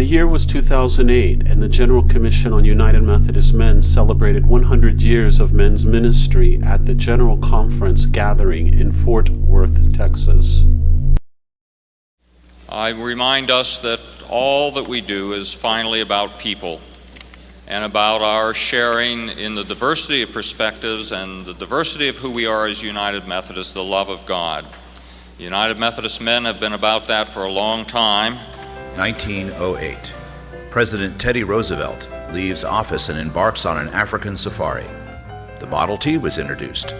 The year was 2008, and the General Commission on United Methodist Men celebrated 100 years of men's ministry at the General Conference gathering in Fort Worth, Texas. I remind us that all that we do is finally about people and about our sharing in the diversity of perspectives and the diversity of who we are as United Methodists, the love of God. United Methodist men have been about that for a long time. 1908. President Teddy Roosevelt leaves office and embarks on an African safari. The Model T was introduced.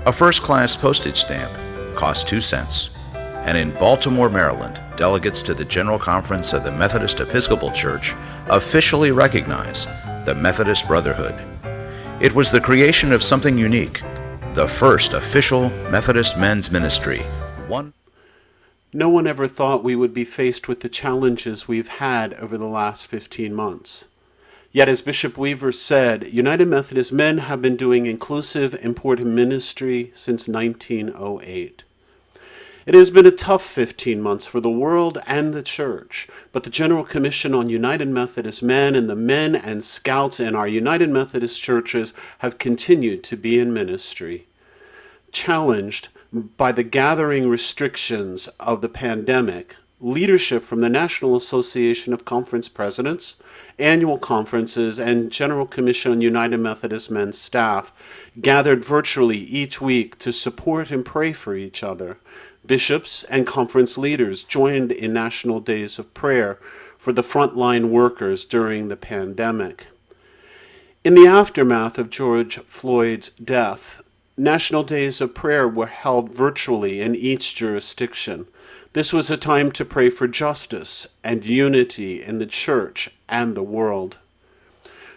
A first-class postage stamp cost 2 cents. And in Baltimore, Maryland, delegates to the General Conference of the Methodist Episcopal Church officially recognize the Methodist Brotherhood. It was the creation of something unique, the first official Methodist men's ministry. No one ever thought we would be faced with the challenges we've had over the last 15 months. Yet, as Bishop Weaver said, United Methodist men have been doing inclusive, important ministry since 1908. It has been a tough 15 months for the world and the church, but the General Commission on United Methodist Men and the men and scouts in our United Methodist churches have continued to be in ministry. Challenged by the gathering restrictions of the pandemic, leadership from the National Association of Conference Presidents, annual conferences, and General Commission on United Methodist Men staff gathered virtually each week to support and pray for each other. Bishops and conference leaders joined in national days of prayer for the frontline workers during the pandemic. In the aftermath of George Floyd's death, national days of prayer were held virtually in each jurisdiction. This was a time to pray for justice and unity in the church and the world.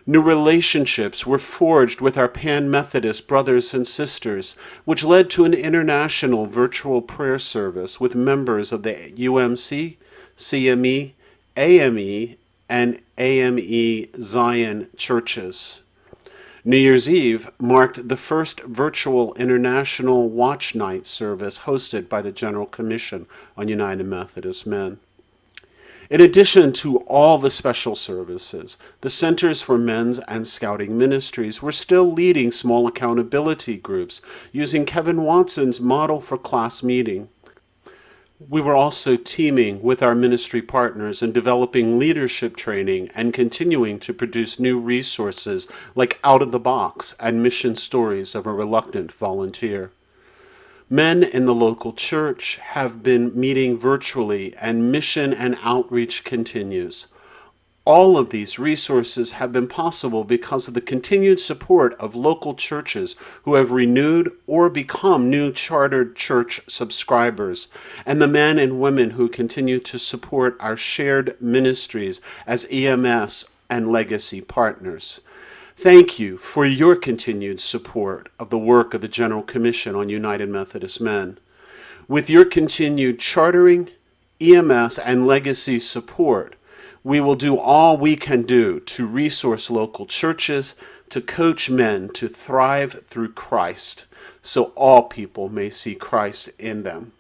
New relationships were forged with our Pan-Methodist brothers and sisters, which led to an international virtual prayer service with members of the UMC, CME, AME, and AME Zion churches. New Year's Eve marked the first virtual international watch night service hosted by the General Commission on United Methodist Men. In addition to all the special services, the Centers for Men's and Scouting Ministries were still leading small accountability groups using Kevin Watson's model for class meeting. We were also teaming with our ministry partners in developing leadership training and continuing to produce new resources like Out of the Box and Mission Stories of a Reluctant Volunteer. Men in the local church have been meeting virtually, and mission and outreach continues. All of these resources have been possible because of the continued support of local churches who have renewed or become new chartered church subscribers, and the men and women who continue to support our shared ministries as EMS and legacy partners. Thank you for your continued support of the work of the General Commission on United Methodist Men. With your continued chartering, EMS, and legacy support, we will do all we can do to resource local churches, to coach men to thrive through Christ, so all people may see Christ in them.